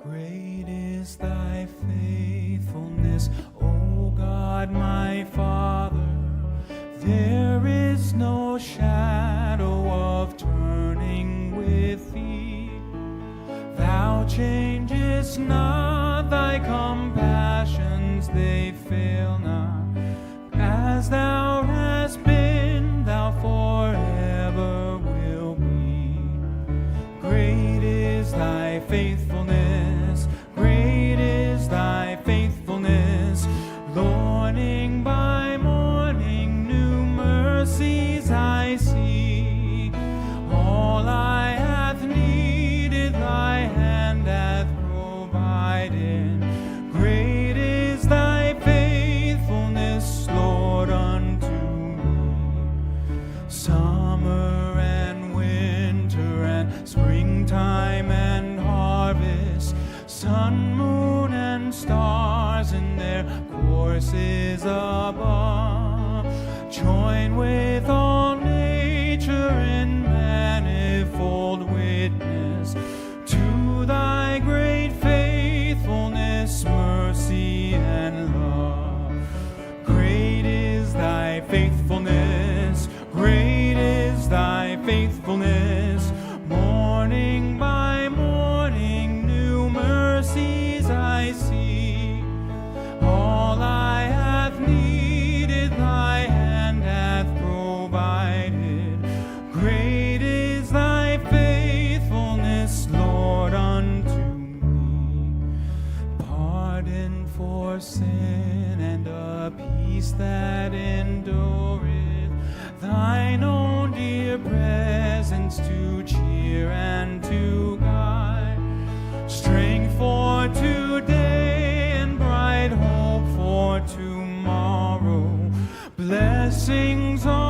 Great is thy faithfulness, O God my Father. There is no shadow of turning with thee. Thou changest not, thy compassions they fail not. As thou hast been, thou forever will be. Great is thy faithfulness, great is thy faithfulness. Morning by morning, new mercies I see. All I hath needed, thy hand hath provided. Great is thy faithfulness, Lord, unto me. Summer and winter and springtime and harvest, sun, moon, and stars in their courses above, join with all nature in manifold witness to thy great faithfulness, mercy, and love. Great is thy faithfulness, great is thy faithfulness. Morning by morning, new mercies I see. All I have needed, thy hand hath provided. Great is thy faithfulness, Lord, unto me. Pardon for sin and a peace that endureth, thine own dear presence to cheer and to guide, strength for today and bright hope for tomorrow, blessings on